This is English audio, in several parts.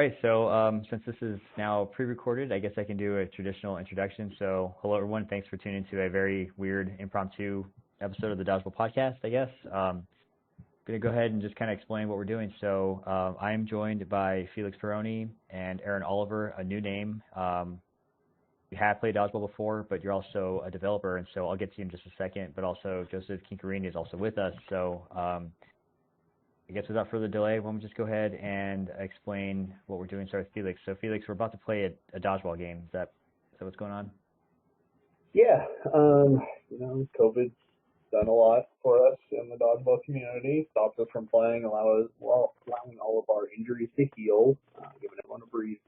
right, so since this is now pre-recorded, I guess I can do a traditional introduction. So hello everyone, thanks for tuning to a very weird impromptu episode of the Dodgeball podcast, I guess. Going to go ahead and just kind of explain what we're doing. So I am joined by Felix Perrone and Aaron Oliver, a new name. You have played Dodgeball before, but you're also a developer, and so I'll get to you in just a second, but also Joseph Chincarini is also with us. So I guess without further delay, why don't we just go ahead and explain what we're doing. Start with Felix. So Felix, we're about to play a Dodgeball game. Is that what's going on? Yeah, COVID's done a lot for us in the Dodgeball community. Stopped us from playing, allowing all of our injuries to heal, giving everyone a breathe,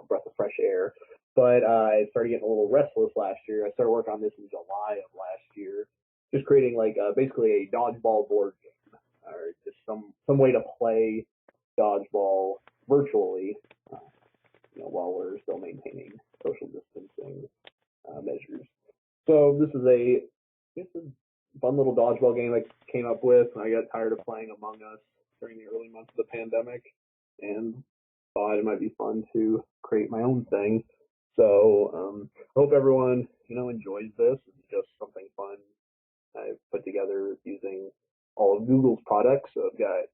breath of fresh air. But I started getting a little restless last year. I started working on this in July of last year, just creating basically a Dodgeball board game, or just some way to play Dodgeball virtually, while we're still maintaining social distancing measures. So this is a fun little Dodgeball game I came up with. I got tired of playing Among Us during the early months of the pandemic, and thought it might be fun to create my own thing. So I hope everyone enjoys this. It's just something fun I've put together using all of Google's products. So I've got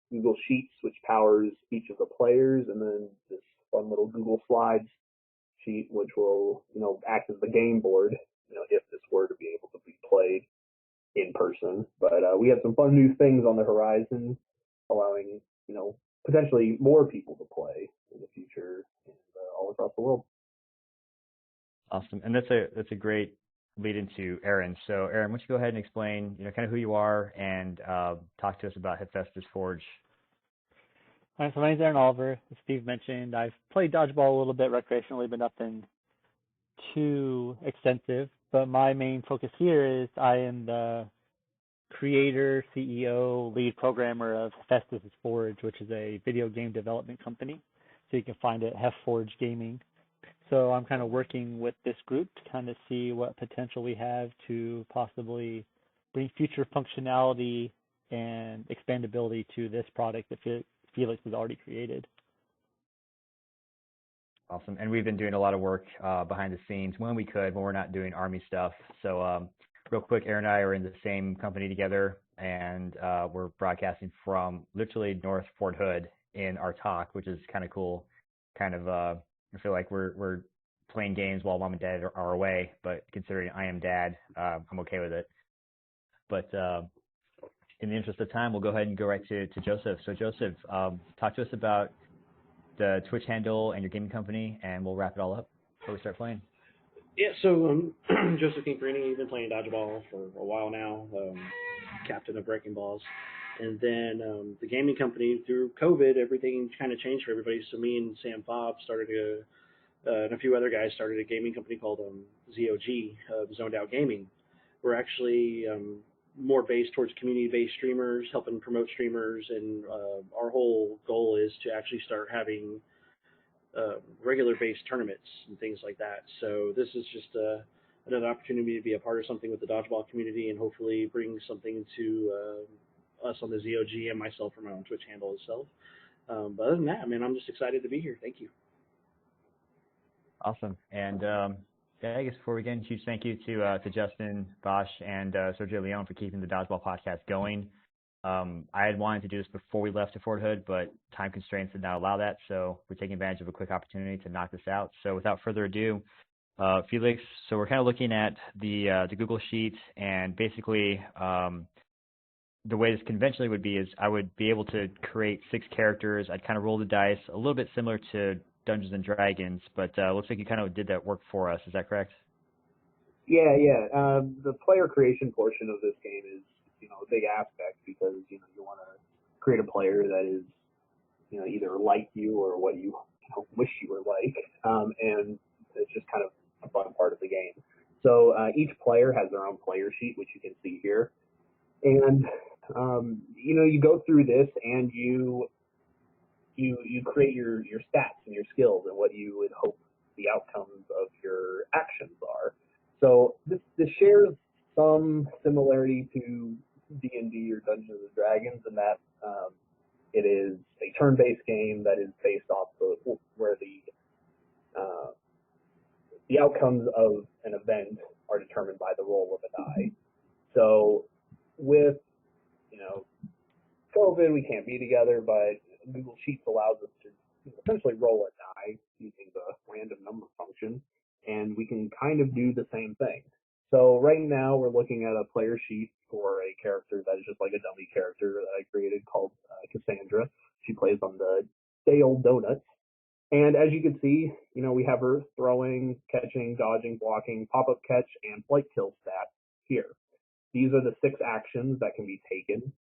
Google Sheets, which powers each of the players, and then this fun little Google Slides sheet, which will act as the game board, if this were to be able to be played in person. But we have some fun new things on the horizon, allowing potentially more people to play in the future and all across the world. Awesome, and that's a great lead into Aaron. So Aaron, why don't you go ahead and explain kind of who you are and talk to us about Hephaestus Forge. All right, so my name's Aaron Oliver. As Steve mentioned, I've played Dodgeball a little bit recreationally, but nothing too extensive. But my main focus here is I am the creator, CEO, lead programmer of Hephaestus Forge, which is a video game development company. So you can find it at HefForge Gaming. So I'm kind of working with this group to kind of see what potential we have to possibly bring future functionality and expandability to this product that Felix has already created. Awesome, and we've been doing a lot of work behind the scenes when we're not doing Army stuff. So real quick, Aaron and I are in the same company together, and we're broadcasting from literally North Fort Hood in our talk, which is kind of cool. I feel like we're playing games while mom and dad are away, but considering I am dad, I'm okay with it. But in the interest of time, we'll go ahead and go right to Joseph. So Joseph, talk to us about the Twitch handle and your gaming company, and we'll wrap it all up before we start playing. Yeah, so Joseph Chincarini, been playing Dodgeball for a while now, captain of Breaking Balls. And then the gaming company, through COVID, everything kind of changed for everybody. So me and Sam Fobb started and a few other guys started a gaming company called ZOG, Zoned Out Gaming. We're actually more based towards community-based streamers, helping promote streamers, and our whole goal is to actually start having regular-based tournaments and things like that. So this is just another opportunity to be a part of something with the Dodgeball community and hopefully bring something to us on the ZOG and myself from my own Twitch handle itself. But other than that, I'm just excited to be here. Thank you. Awesome. And I guess before we get into, huge thank you to Justin Bosch and Sergio Leone for keeping the Dodgeball podcast going. I had wanted to do this before we left to Fort Hood, but time constraints did not allow that, so we're taking advantage of a quick opportunity to knock this out. So without further ado, Felix, so we're kind of looking at the Google Sheet, and basically the way this conventionally would be is I would be able to create 6 characters. I'd kind of roll the dice, a little bit similar to Dungeons and Dragons, but looks like you kind of did that work for us. Is that correct? Yeah. The player creation portion of this game is, a big aspect because, you want to create a player that is, either like you or what you wish you were like. And it's just kind of a fun part of the game. So each player has their own player sheet, which you can see here. And, you go through this and you create your stats and your skills and what you would hope the outcomes of your actions are. So this shares some similarity to D&D or Dungeons and Dragons in that it is a turn-based game that is based the outcomes of an event are determined by the roll of a die. So with, COVID, we can't be together, but Google Sheets allows us to essentially roll a die using the random number function, and we can kind of do the same thing. So right now we're looking at a player sheet for a character that is just like a dummy character that I created called Cassandra. She plays on the Day Old Donuts. And as you can see, we have her throwing, catching, dodging, blocking, pop-up catch, and flight kill stats here. These are the 6 actions that can be taken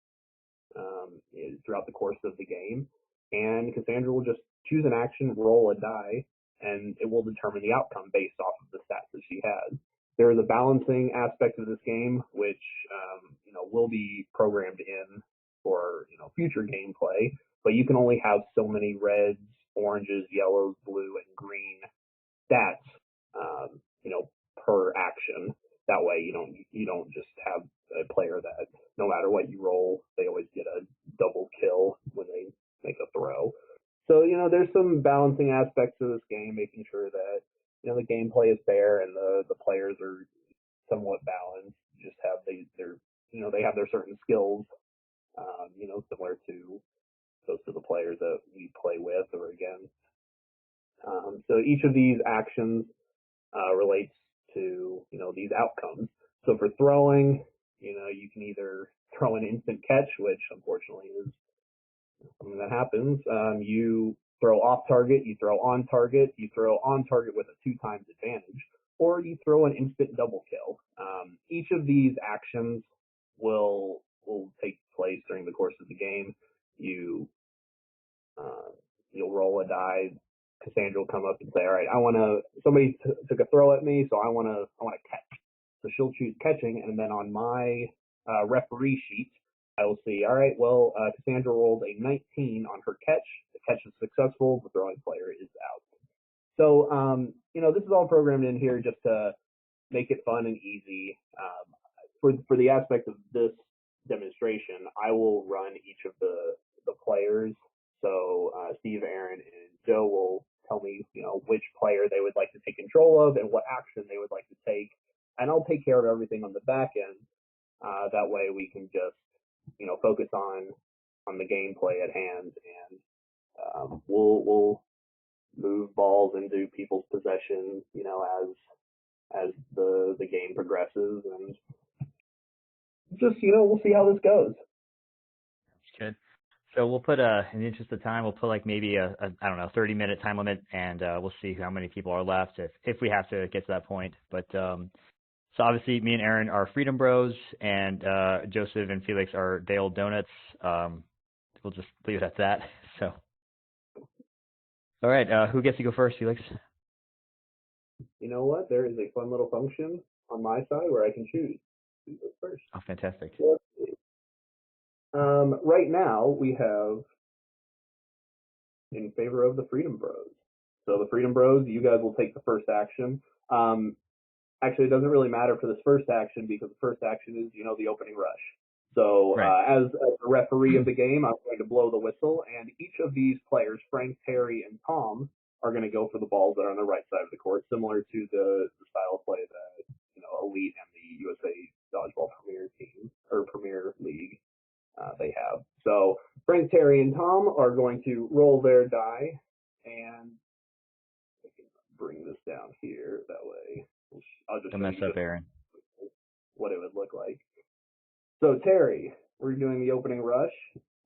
throughout the course of the game. And Cassandra will just choose an action, roll a die, and it will determine the outcome based off of the stats that she has. There is a balancing aspect of this game, which will be programmed in for future gameplay, but you can only have so many reds, oranges, yellows, blue, and green stats, per action. That way, you don't just have a player that no matter what you roll, they always get a double kill when they make a throw. So there's some balancing aspects to this game, making sure that the gameplay is fair and the players are somewhat balanced. Just have they have their certain skills, similar to those to the players that we play with or against. So each of these actions relates to these outcomes. So for throwing, you can either throw an instant catch, which unfortunately is something that happens. You throw off target, you throw on target with a 2 times advantage, or you throw an instant double kill. Each of these actions will take place during the course of the game. You'll roll a die. Cassandra will come up and say, all right, somebody took a throw at me, so I want to catch. So she'll choose catching, and then on my referee sheet, I will see, all right, well, Cassandra rolled a 19 on her catch. The catch is successful. The throwing player is out. So, this is all programmed in here just to make it fun and easy. For the aspect of this demonstration, I will run each of the players. So Steve, Aaron, and Joe will tell me, which player they would like to take control of and what action they would like to take. And I'll take care of everything on the back end. That way we can just, focus on the gameplay at hand, and we'll move balls into people's possession, as the game progresses, and just, we'll see how this goes. That's good. So we'll put in the interest of time, we'll put like maybe a 30-minute time limit, and we'll see how many people are left if we have to get to that point. But so obviously me and Aaron are Freedom Bros, and Joseph and Felix are Day Old Donuts. We'll just leave it at that. So, all right, who gets to go first, Felix? You know what? There is a fun little function on my side where I can choose who goes first. Oh, fantastic. Right now we have in favor of the Freedom Bros. So the Freedom Bros, you guys will take the first action. Actually, it doesn't really matter for this first action because the first action is, the opening rush. So right. As the referee of the game, I'm going to blow the whistle, and each of these players, Frank, Terry, and Tom, are going to go for the balls that are on the right side of the court, similar to the style of play that Elite and the USA Dodgeball Premier Team or Premier League they have. So Frank, Terry, and Tom are going to roll their die, and I can bring this down here. That way, I'll just don't mess up, Aaron. What it would look like. So Terry, we're doing the opening rush,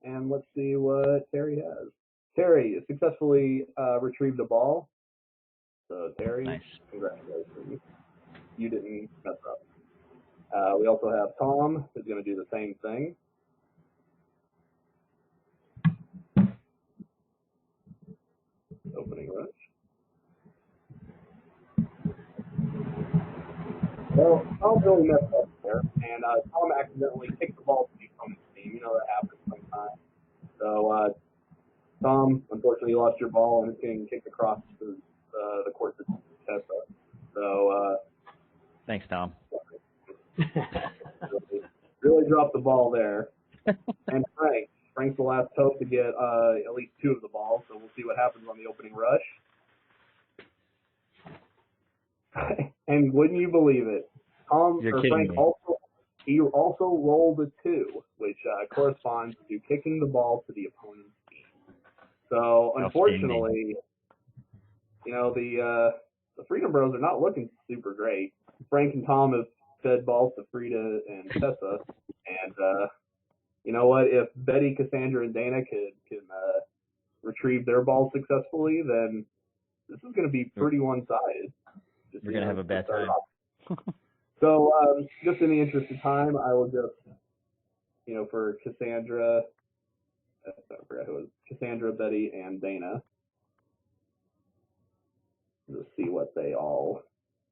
and let's see what Terry has. Terry successfully retrieved the ball. So Terry, nice. Congratulations. You didn't mess up. We also have Tom, who's going to do the same thing. Opening rush. Well, Tom really messed up there, and Tom accidentally kicked the ball to the opponent's team. That happens sometimes. So, Tom, unfortunately, you lost your ball, and it's getting kicked across the court to Tessa. So, thanks, Tom. really dropped the ball there. And Frank's the last hope to get at least 2 of the balls, so we'll see what happens on the opening rush. And wouldn't you believe it, You're kidding Frank me. also rolled a 2, which corresponds to kicking the ball to the opponent's team. So unfortunately, the Freedom Bros are not looking super great. Frank and Tom have fed balls to Frida and Tessa, and you know what? If Betty, Cassandra, and Dana can retrieve their balls successfully, then this is going to be pretty one-sided. We're going to have a bad time. So, just in the interest of time, I will just, for Cassandra, I forgot who it was, Cassandra, Betty, and Dana, just see what they all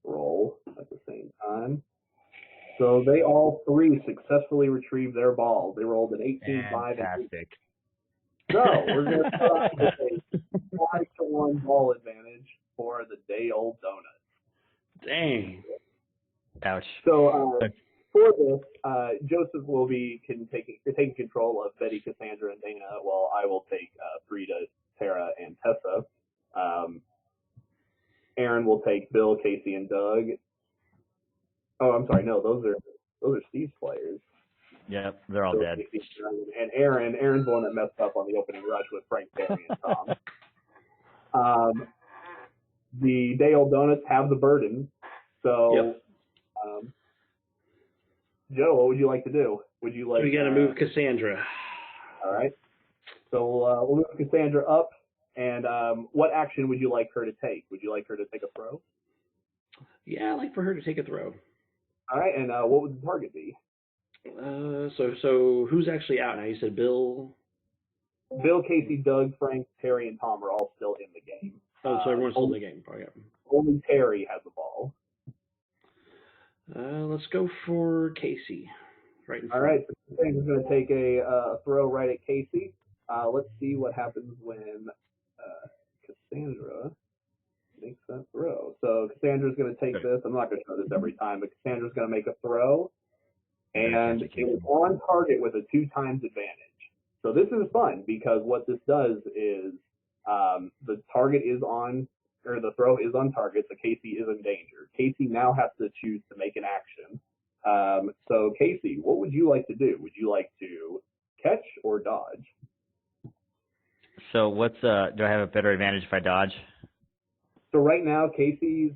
roll at the same time. So they all 3 successfully retrieved their balls. They rolled an 18, 5, and 8. So we're going to start with a 5-to-1 ball advantage for the day-old donuts. Dang. Ouch. So for this, Joseph will be taking control of Betty, Cassandra, and Dana, while I will take Frida, Tara, and Tessa. Aaron will take Bill, Casey, and Doug. Oh, I'm sorry. No, those are Steve's players. Yep, they're all dead. And Aaron's the one that messed up on the opening rush with Frank, Terry, and Tom. The day-old donuts have the burden. So, yep. Joe, what would you like to do? Would you like? We got to move Cassandra. All right. So we'll move Cassandra up. And what action would you like her to take? Would you like her to take a throw? Yeah, I'd like for her to take a throw. All right. And what would the target be? So who's actually out now? You said Bill. Bill, Casey, Doug, Frank, Terry, and Tom are all still in the game. Oh, so everyone's still in the game. Oh, yeah. Only Terry has the ball. Let's go for Casey. Right in front. All right. So Casey's going to take a throw right at Casey. Let's see what happens when Cassandra makes that throw. So Cassandra's going to take this. I'm not going to show this every time, but Cassandra's going to make a throw. And it was on target with a 2 times advantage. So this is fun because what this does is the target is on, or the throw is on target, so Casey is in danger. Casey now has to choose to make an action. So Casey, what would you like to do? Would you like to catch or dodge? So what's do I have a better advantage if I dodge? So right now, Casey's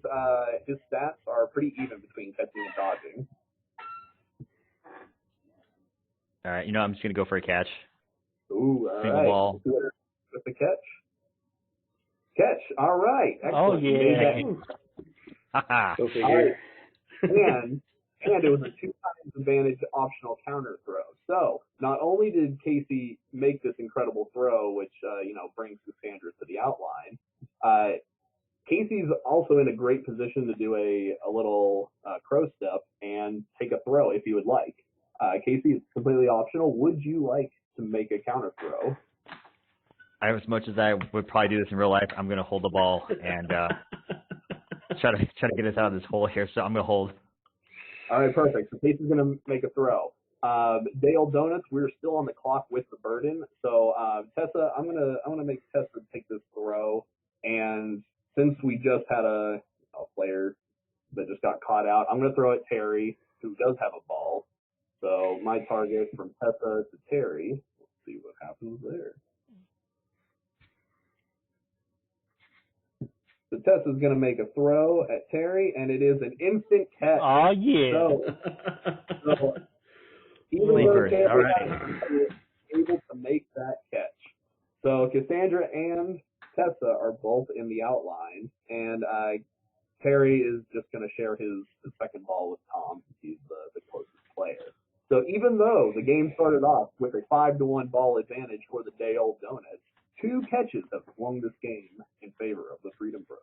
his stats are pretty even between catching and dodging. All right, I'm just gonna go for a catch. Ooh, all Single right. ball. With the catch. Catch. All right. Excellent. Oh yeah. Go figure. And it was a 2 times advantage optional counter throw. So not only did Casey make this incredible throw, which brings Cassandra to the outline, Casey's also in a great position to do a little crow step and take a throw if he would like. Casey, it's completely optional. Would you like to make a counter throw? As much as I would probably do this in real life, I'm gonna hold the ball and try to get us out of this hole here. So I'm gonna hold. All right, perfect. So Casey's gonna make a throw. Dale Donuts, we're still on the clock with the burden. So Tessa, I'm gonna make Tessa take this throw. And since we just had a player that just got caught out, I'm gonna throw at Terry, who does have a ball. So my target from Tessa to Terry. Let's see what happens there. So Tessa's going to make a throw at Terry, and it is an instant catch. Oh, yeah. So even though Terry is able to make that catch. So Cassandra and Tessa are both in the outline, and Terry is just going to share his second ball with Tom. He's the closest player. So even though the game started off with a 5-to-1 ball advantage for the day-old Donuts, 2 catches have swung this game in favor of the Freedom Bros.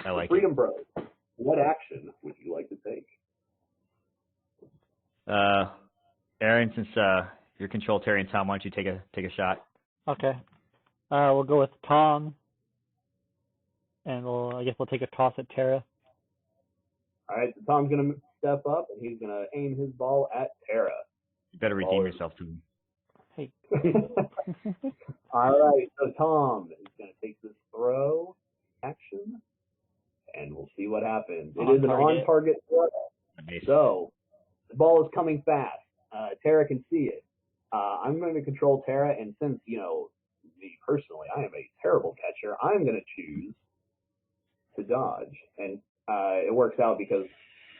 I like Freedom Bros, what action would you like to take? Aaron, since you're control Terry and Tom, why don't you take a shot? Okay. We'll go with Tom, and I guess we'll take a toss at Tara. All right, so Tom's going to step up, and he's going to aim his ball at Tara. You better redeem yourself, Tom. Hey. All right, so Tom is going to take this throw action and we'll see what happens. It On is an target. on-target throw. Nice. So the ball is coming fast. Terra can see it. I'm going to control Terra, and since, me personally, I am a terrible catcher, I'm going to choose to dodge. And it works out because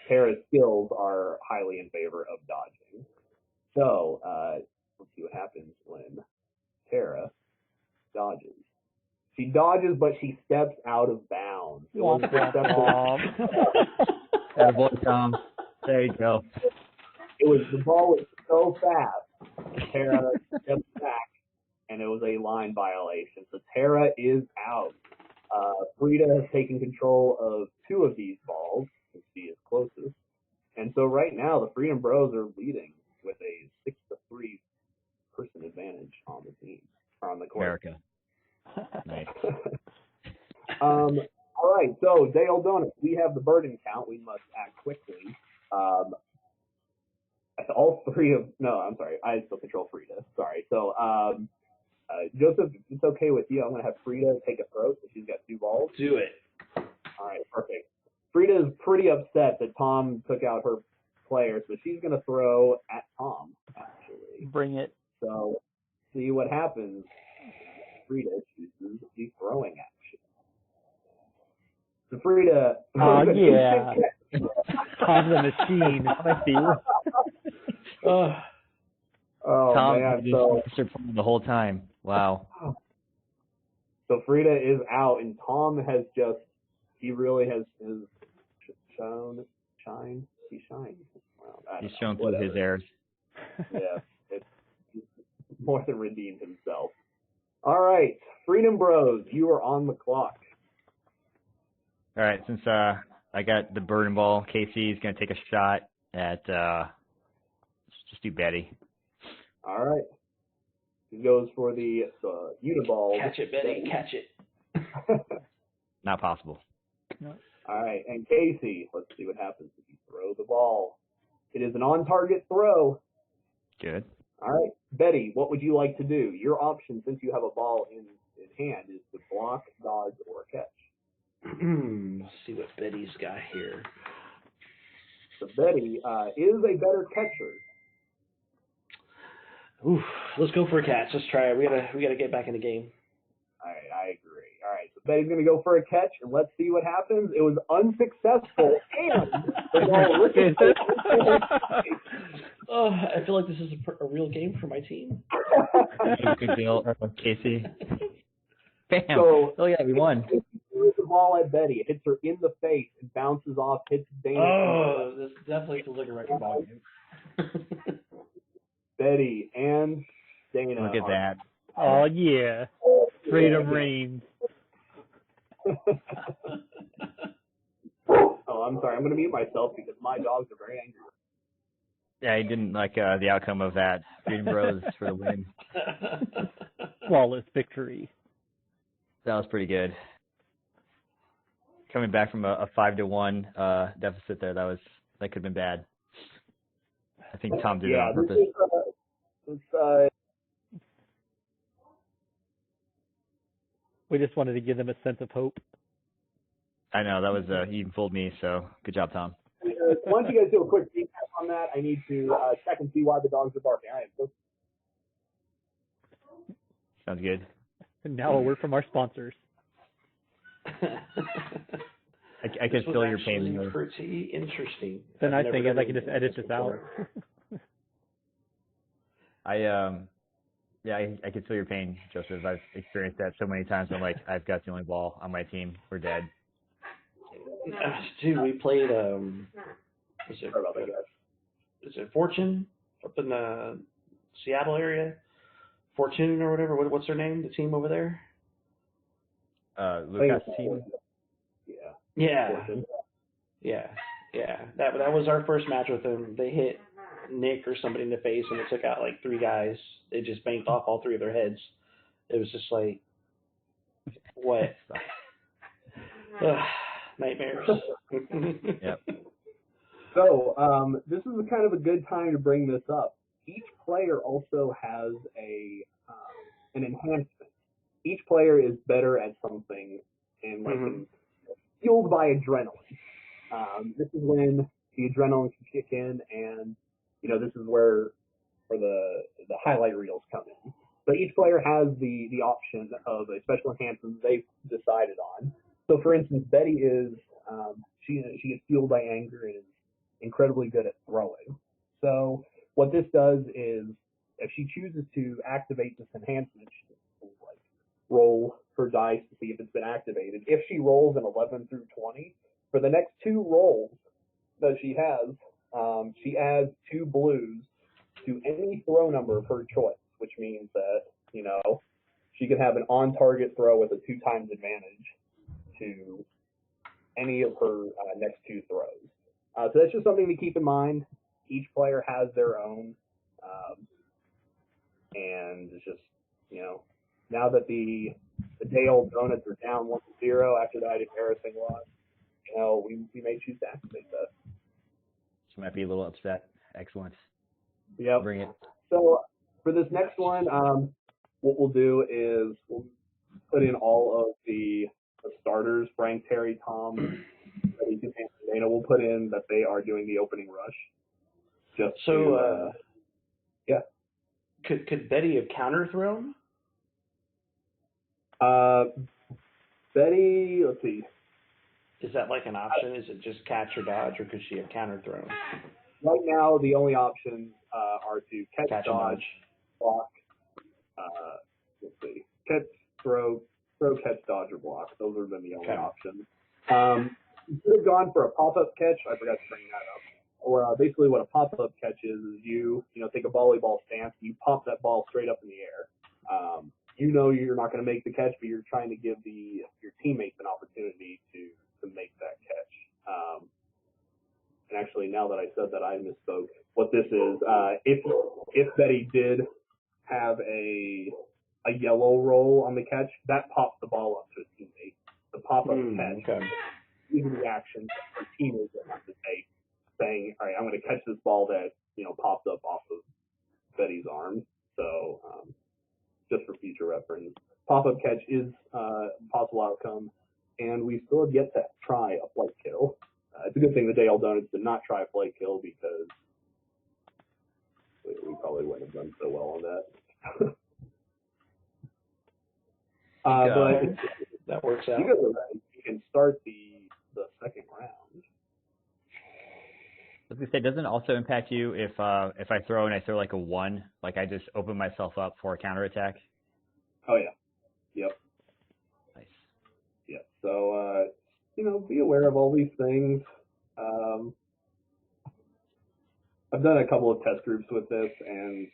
Terra's skills are highly in favor of dodging. So let's see what happens when Terra dodges. She dodges, but she steps out of bounds. It wasn't a step out. Attaboy, Tom. There you go. The ball was so fast. Terra stepped back, and it was a line violation. So Terra is out. Frida has taken control of 2 of these balls, since she is closest. And so right now, the Freedom Bros are leading with a 6-3 person advantage on the team, on the court. America. Nice. All right, so Dale Donuts, we have the burden count. We must act quickly. I still control Frida. Sorry. So, Joseph, if it's okay with you, I'm going to have Frida take a throw, so she's got 2 balls. Do it. All right, perfect. Frida is pretty upset that Tom took out her player, so she's going to throw at Tom, actually. Bring it. So, see what happens. Frida chooses the throwing action. So Frida. Oh, yeah. Tom's a machine. I see. Oh, Tom man. just So, the whole time. Wow. so Frida is out, and Tom has he really has shined. He shines. Well, He's shown through his errors. Yeah, he's more than redeemed himself. All right, Freedom Bros, you are on the clock. All right, since I got the burden ball, Casey's going to take a shot at, let's just do Betty. All right. He goes for the Uniball. Catch it, Betty. Catch it. Not possible. All right, and Casey, let's see what happens if you throw the ball. It is an on-target throw. Good. All right, Betty, what would you like to do? Your option, since you have a ball in hand, is to block, dodge, or catch. Let's see what Betty's got here. So Betty is a better catcher. Oof, let's go for a catch. Let's try it. We gotta get back in the game. All right, I agree. All right, so Betty's going to go for a catch, and let's see what happens. It was unsuccessful, and the ball Oh, I feel like this is a real game for my team. Good deal, Casey. Bam. So, oh, yeah, we won. She threw the ball at Betty. It hits her in the face and bounces off, hits Dana. Oh, this definitely feels like a record ball game. Betty and Dana. Look at that. Oh, yeah. Freedom reigns. Oh, I'm sorry. I'm going to mute myself because my dogs are very angry. Yeah, he didn't like the outcome of that. Freedom Bros for the win. Flawless victory. That was pretty good. Coming back from a 5-1 deficit there, that could have been bad. I think Tom did it on purpose. We just wanted to give them a sense of hope. I know, that was, he even fooled me, so good job, Tom. Why don't you guys do a quick recap on that? I need to check and see why the dogs are barking. I am so... Sounds good. And now a word from our sponsors. I could feel your pain. Pretty interesting. The nice thing is I can just edit this out. I could feel your pain, Joseph. I've experienced that so many times. I'm like, I've got the only ball on my team. We're dead. Dude, we played, is it Fortune up in the Seattle area? Fortune or whatever. What's their name? The team over there? Lucas team. Yeah. That was our first match with them. They hit Nick or somebody in the face, and it took out like 3 guys. They just banked off all 3 of their heads. It was just like, what? Nightmares. Yep. So, this is kind of a good time to bring this up. Each player also has an enhancement. Each player is better at something, and fueled by adrenaline. This is when the adrenaline can kick in, and this is where the highlight reels come in. So each player has the option of a special enhancement they've decided on. So for instance, Betty is she gets fueled by anger and is incredibly good at throwing. So what this does is, if she chooses to activate this enhancement, she can roll her dice to see if it's been activated. If she rolls an 11 through 20, for the next 2 rolls that she has, she adds 2 blues to any throw number of her choice, which means that, she could have an on-target throw with a 2 times advantage to any of her next 2 throws. So that's just something to keep in mind. Each player has their own, and it's just, now that the day-old donuts are down 1-0 after that embarrassing loss, we may choose to activate that. She might be a little upset. Excellent. Yep. Bring it. So for this next one, what we'll do is we'll put in all of the starters, Frank, Terry, Tom, Dana. We'll put in that they are doing the opening rush. Just yeah. Could Betty have counter thrown? Betty, let's see. Is that like an option? Is it just catch or dodge, or could she have counter thrown? Right now, the only options are to catch, dodge, block. Let's see, catch, throw, catch, dodge, or block. Those have been the only options. You could have gone for a pop-up catch. I forgot to bring that up. Or basically, what a pop-up catch is you take a volleyball stance, you pop that ball straight up in the air. You're not going to make the catch, but you're trying to give your teammates an opportunity to make that catch. And actually, now that I said that, I misspoke. What this is, if Betty did have a yellow roll on the catch, that pops the ball up to a teammate. The pop-up catch is the action for teammates that have to take, saying, all right, I'm going to catch this ball that popped up off of Betty's arm. So just for future reference, pop-up catch is a possible outcome, and we still have yet to try a flight kill. It's a good thing the Day Old Donuts did not try a flight kill, because we probably wouldn't have done so well on that. But that works out. You guys are ready. You can start the second round. I was gonna say, doesn't it also impact you if I throw and I throw like a 1, like I just open myself up for a counterattack? Oh yeah. Yep. Nice. Yep. So be aware of all these things. I've done a couple of test groups with this, and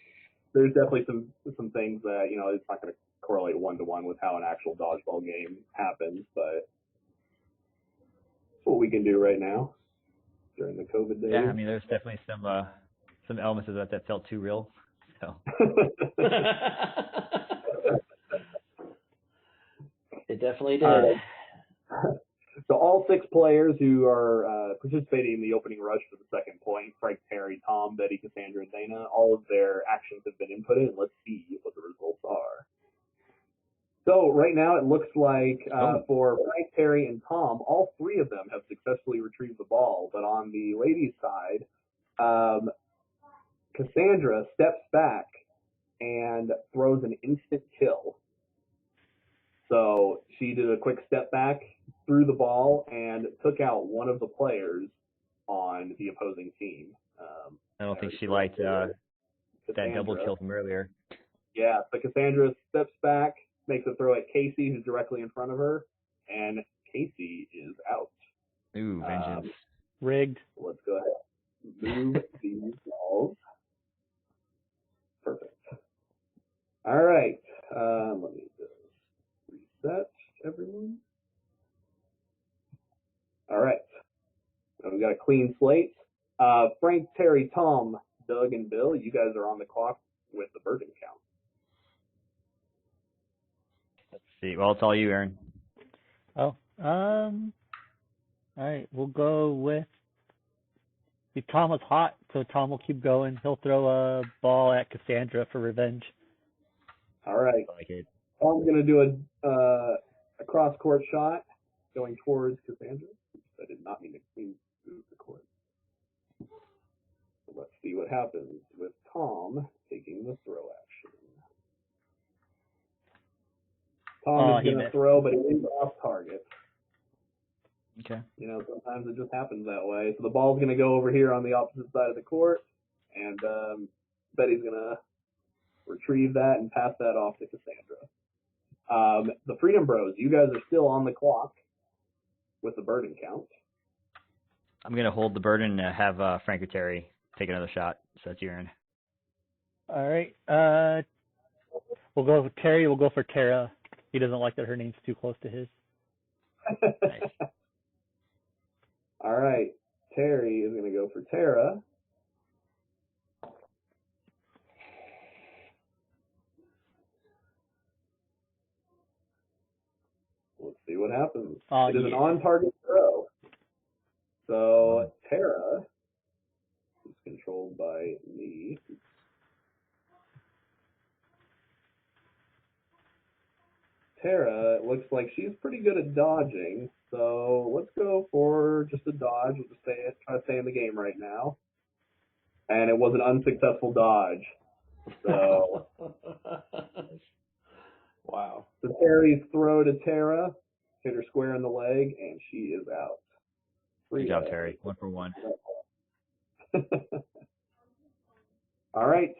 there's definitely some things that it's not going to correlate 1-to-1 with how an actual dodgeball game happens, but it's what we can do right now during the COVID days. Yeah, I mean, there's definitely some elements of that felt too real. So. It definitely did. So all 6 players who are participating in the opening rush for the second point, Frank, Terry, Tom, Betty, Cassandra, and Dana, all of their actions have been inputted. Let's see what the results are. So right now it looks like for Frank, Terry, and Tom, all 3 of them have successfully retrieved the ball. But on the ladies' side, Cassandra steps back and throws an instant kill. So she did a quick step back, threw the ball, and took out one of the players on the opposing team. I don't think she liked that double kill from earlier. Yeah, but Cassandra steps back, makes a throw at Casey, who's directly in front of her, and Casey is out. Ooh, vengeance. Rigged. Let's go ahead. Move these balls. Perfect. All right. Let me just reset everyone. All right. So we got a clean slate. Frank, Terry, Tom, Doug, and Bill, you guys are on the clock with the Bergen count. Let's see. Well, it's all you, Aaron. Oh, all right. We'll go with. Tom was hot, so Tom will keep going. He'll throw a ball at Cassandra for revenge. All right. I like it. Tom's going to do a cross-court shot going towards Cassandra. happens with Tom taking the throw action. Tom is going to throw, but it is off target. Okay. You know, sometimes it just happens that way. So the ball's going to go over here on the opposite side of the court, and Betty's going to retrieve that and pass that off to Cassandra. The Freedom Bros, you guys are still on the clock with the burden count. I'm going to hold the burden and have Frank or Terry take another shot. So that's your turn. All right. We'll go with Terry. We'll go for Tara. He doesn't like that her name's too close to his. Nice. All right. Terry is going to go for Tara. Let's see what happens. It is an on-target throw. So Tara is controlled by me. Tara looks like she's pretty good at dodging, so let's go for just a dodge. We'll just try to stay in the game right now. And it was an unsuccessful dodge. So wow. So Terry's throw to Tara hit her square in the leg, and she is out. Good job, Terry. 1 for 1. All right.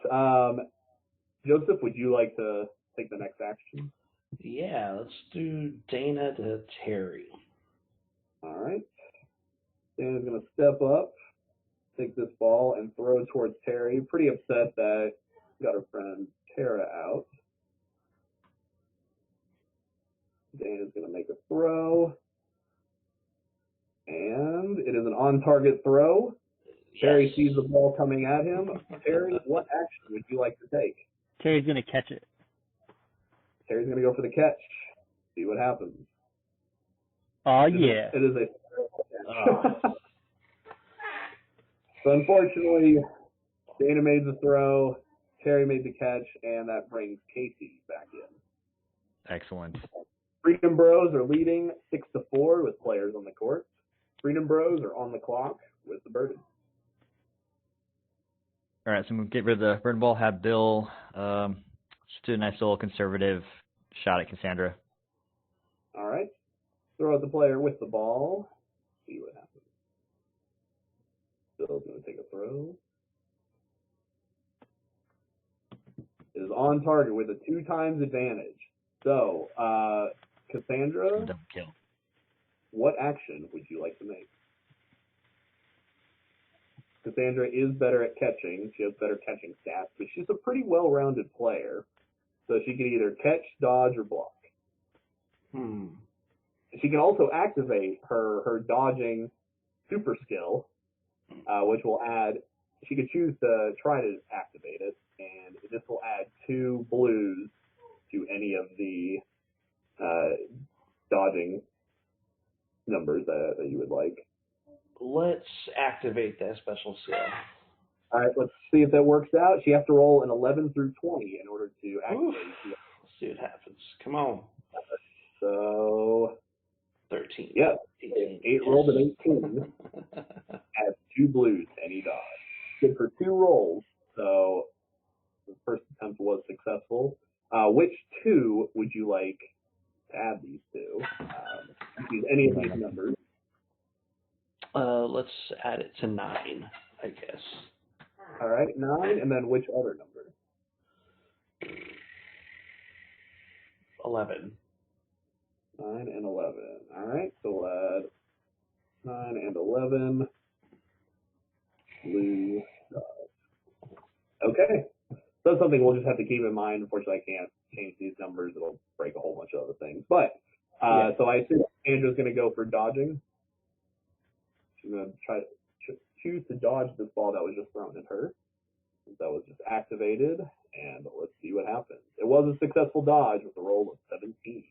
Joseph, would you like to take the next action? Yeah, let's do Dana to Terry. All right. Dana's going to step up, take this ball, and throw towards Terry. Pretty upset that got her friend Tara out. Dana's going to make a throw. And it is an on-target throw. Yes. Terry sees the ball coming at him. Terry, what action would you like to take? Terry's going to catch it. Terry's going to go for the catch. See what happens. Oh, yeah. It is a catch. So unfortunately, Dana made the throw, Terry made the catch, and that brings Casey back in. Excellent. Freedom Bros are leading 6-4 with players on the court. Freedom Bros are on the clock with the burden. All right, so I'm going to get rid of the burden ball, have Bill just do a nice little conservative shot at Cassandra. All right. Throw at the player with the ball. See what happens. Bill's going to take a throw. It is on target with a 2 times advantage. So, Cassandra, Double kill. What action would you like to make? Cassandra is better at catching. She has better catching stats, but she's a pretty well-rounded player. So she can either catch, dodge, or block. She can also activate her dodging super skill, which will add, she could choose to try to activate it, and this will add 2 blues to any of the dodging numbers that you would like. Let's activate that special skill. All right, let's see if that works out. She has to roll an 11 through 20 in order to activate. Let's see what happens. Come on. So 13. Yeah, 18. 8 rolled an 18. Adds 2 blues to any dodge. Good for 2 rolls. So the first attempt was successful. Which 2 would you like to add these to? Use any of these numbers. Let's add it to 9, I guess. All right, 9, and then which other number? 11. 9 and 11. All right, so we'll add 9 and 11. Blue dot. Okay. So that's something we'll just have to keep in mind. Unfortunately, I can't change these numbers. It'll break a whole bunch of other things. But, so I assume Andrew's going to go for dodging. She's going to try to choose to dodge this ball that was just thrown at her. That was just activated, and let's see what happens. It was a successful dodge with a roll of 17.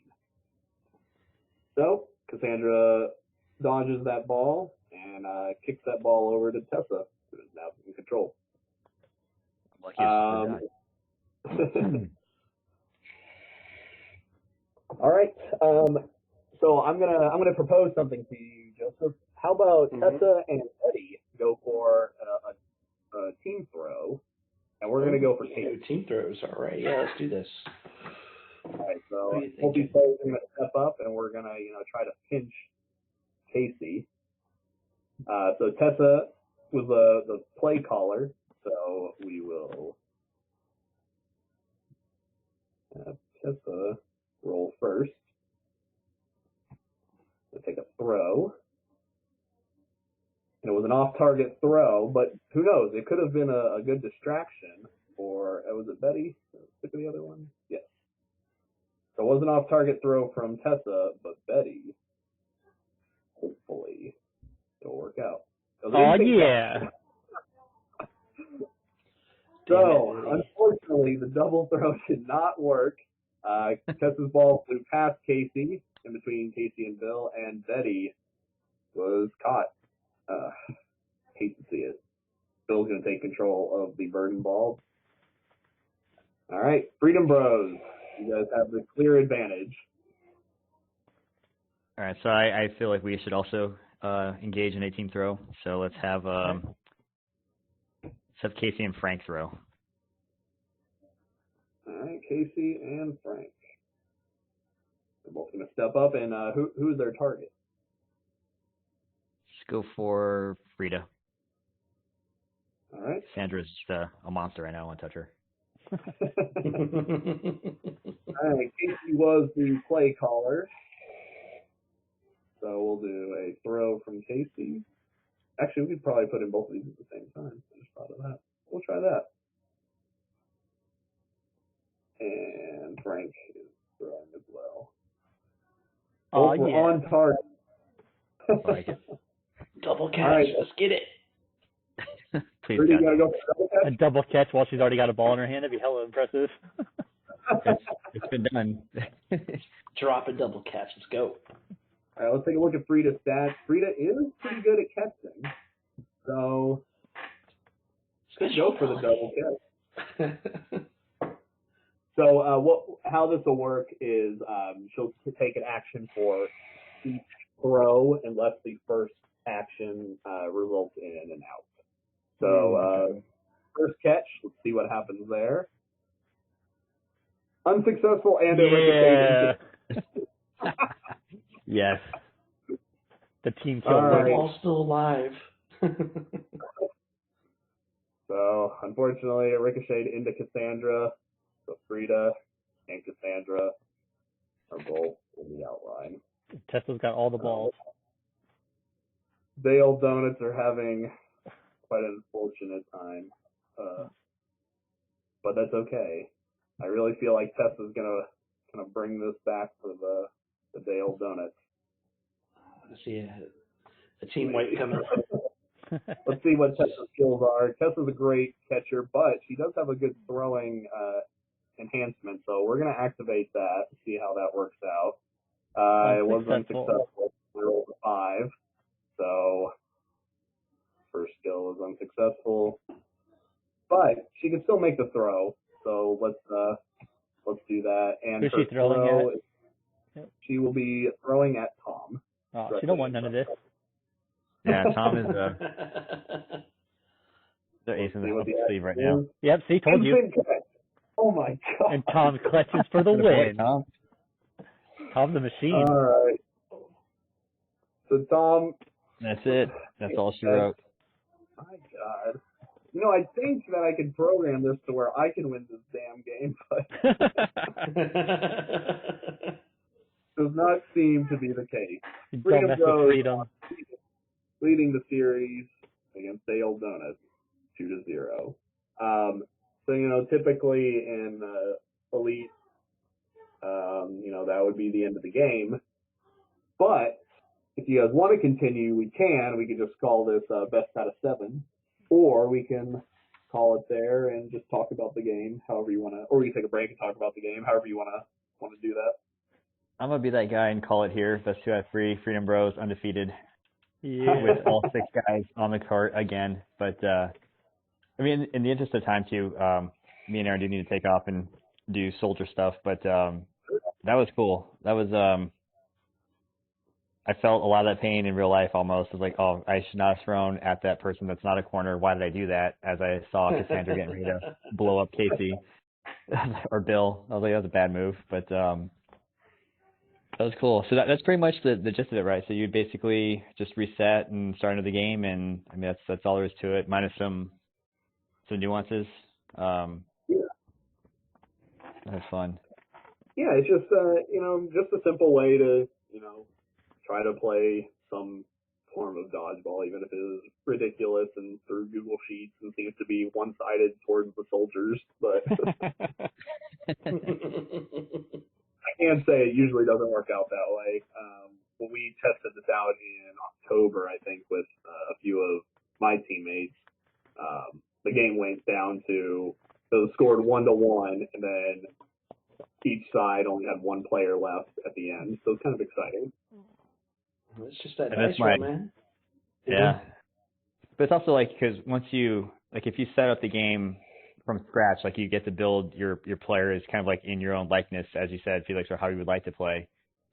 So, Cassandra dodges that ball and kicks that ball over to Tessa, who is now in control. All right. So I'm gonna propose something to you, Joseph. How about Tessa and Eddie go for a team throw, and we're going to go for Casey. Team throws. All right. Yeah, let's do this. All right, so What are you both these thinking? players are going to step up, and we're going to, try to pinch Casey. So Tessa was the play caller, so we will have Tessa roll first. We'll take a throw. And it was an off-target throw, but who knows? It could have been a good distraction for, was it Betty? Pick the other one? Yes. So it was an off-target throw from Tessa, but Betty, hopefully, it'll work out. Oh, yeah. So, unfortunately, the double throw did not work. Tessa's ball flew past Casey, in between Casey and Bill, and Betty was caught. Hate to see it. Bill's going to take control of the burden ball. All right, Freedom Bros. You guys have the clear advantage. All right, so I feel like we should also engage in a team throw. So let's have Casey and Frank throw. All right, Casey and Frank. They're both going to step up, and who's their target? Let's go for Frida. All right. Sandra's just a monster right now. I want to touch her. All right, Casey was the play caller. So we'll do a throw from Casey. Actually, we could probably put in both of these at the same time. I just thought of that. We'll try that. And Frank is throwing as well. Oh, Both were yeah. on target. I like it. Double catch. Right. Let's get it. Please, Rudy, God. you gotta go for double A catch? double catch while she's already got a ball in her hand. That'd be hella impressive. It's been done. Drop a double catch. Let's go. All right, let's take a look at Frida's stats. Frida is pretty good at catching, so let's go for the double catch. So how this will work is she'll take an action for each throw unless the first action results in an out. So first catch, let's see what happens there. Unsuccessful and Yeah. a Yes. The team kill. All right. winning. Ball's still alive. So unfortunately, it ricocheted into Cassandra. So Frida and Cassandra are both in the outline. Tessa's got all the balls. Dale Donuts are having quite an unfortunate time, but that's okay. I really feel like Tessa's gonna bring this back for the Dale Donuts. I see a team white coming. Let's see what Tessa's skills are. Tessa's a great catcher, but she does have a good throwing enhancement, so we're gonna activate that and see how that works out. It was unsuccessful. We rolled a 5, so first skill was unsuccessful, but she can still make the throw. So let's do that. And Who's her she throwing throw, at? she will be throwing at Tom. Oh, she don't want none of this. Yeah, Tom is the ace in the sleeve right now. Yep, see, told you. Instant catch. Oh my god. And Tom clutches for the Good boy, win. Tom. Tom's the machine. All right. So Tom. That's it. That's all she wrote. My God. I think that I could program this to where I can win this damn game, but does not seem to be the case. Don't Freedom mess with Bros freedom. leading the series against Dale Donuts 2-0. So typically in Elite, that would be the end of the game. But if you guys want to continue, we can. We can just call this best out of 7, or we can call it there and just talk about the game, however you want to. Or we can take a break and talk about the game, however you want to do that. I'm gonna be that guy and call it here. Best 2 out of 3. Freedom Bros undefeated Yeah. with all 6 guys on the cart again. But in the interest of time too, me and Aaron do need to take off and do soldier stuff. But that was cool. That was I felt a lot of that pain in real life almost. I was like, oh, I should not have thrown at that person that's not a corner. Why did I do that? As I saw Cassandra getting ready to blow up Casey or Bill. I was like, that was a bad move. But that was cool. So that's pretty much the gist of it, right? So you'd basically just reset and start another game, and I mean that's all there is to it, minus some nuances. Yeah. That's fun. Yeah, it's just just a simple way to try to play some form of dodgeball, even if it is ridiculous and through Google Sheets and seems to be one-sided towards the soldiers. But I can say it usually doesn't work out that way. When we tested this out in October, I think, with a few of my teammates, the game went down to, so it scored 1-1, and then each side only had one player left at the end. So it's kind of exciting. It's just that dice roll, man. Yeah. But it's also like, because once you, like, if you set up the game from scratch, like, you get to build your players kind of like in your own likeness, as you said, Felix, or how you would like to play.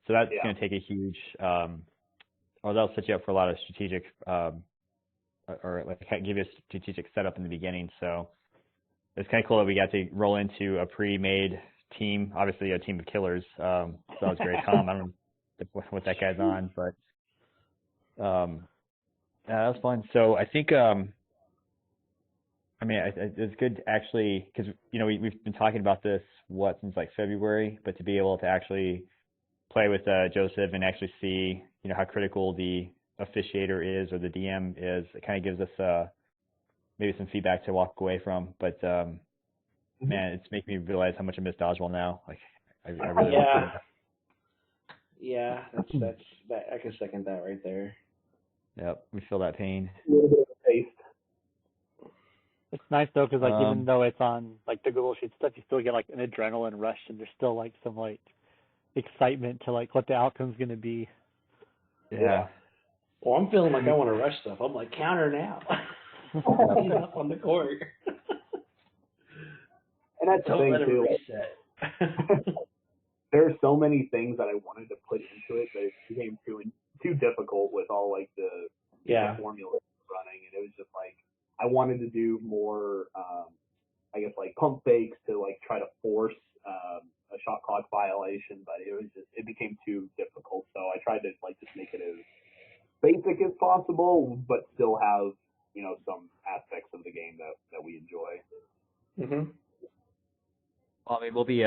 So that's going to take a huge, or that'll set you up for a lot of strategic, or like give you a strategic setup in the beginning. So it's kind of cool that we got to roll into a pre-made team, obviously a team of killers. So that was great. Tom, I don't know what that guy's on, but that was fun. So I think, I mean, it's good actually, because, we've been talking about this, since like February, but to be able to actually play with Joseph and actually see, how critical the officiator is, or the DM is, it kind of gives us maybe some feedback to walk away from. But man, it's making me realize how much I miss dodgeball now. Like, I really like it. Yeah, that's that. I can second that right there. Yep, we feel that pain. A little bit of a taste. It's nice though, because like even though it's on like the Google Sheet stuff, you still get like an adrenaline rush, and there's still like some like excitement to like what the outcome's gonna be. Yeah. Well, I'm feeling like I want to rush stuff. I'm like, counter now. Up on the court. And that's the thing let too. Reset. There are so many things that I wanted to put into it that it became too difficult with all like the formulas running, and it was just like I wanted to do more, I guess like pump fakes to like try to force a shot clock violation, but it became too difficult. So I tried to like just make it as basic as possible, but still have some aspects of the game that we enjoy. Mm-hmm. Well, I mean, we'll be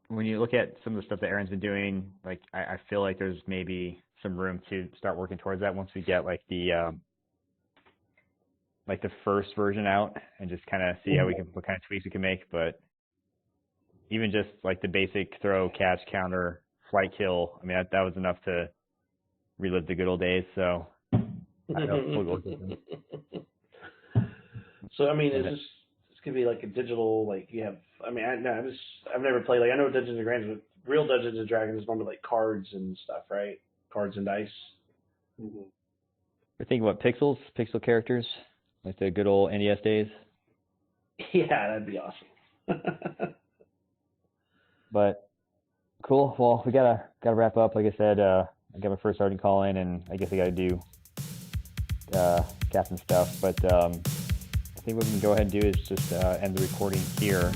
when you look at some of the stuff that Aaron's been doing, like I feel like there's maybe some room to start working towards that once we get like the first version out, and just kind of see what kind of tweaks we can make. But even just like the basic throw, catch, counter, flight, kill, I mean that was enough to relive the good old days. So I know we'll go with it. So I mean, it's gonna be like a digital, like you have. I mean, I've never played, like, I know Dungeons and Dragons, but real Dungeons and Dragons is normally like cards and stuff, right? Cards and dice. Mm-hmm. You're thinking about pixel characters, like the good old NES days. Yeah, that'd be awesome. But cool. Well, we gotta wrap up. Like I said, I got my first sergeant call in, and I guess I gotta do captain stuff. But I think what we can go ahead and do is just end the recording here.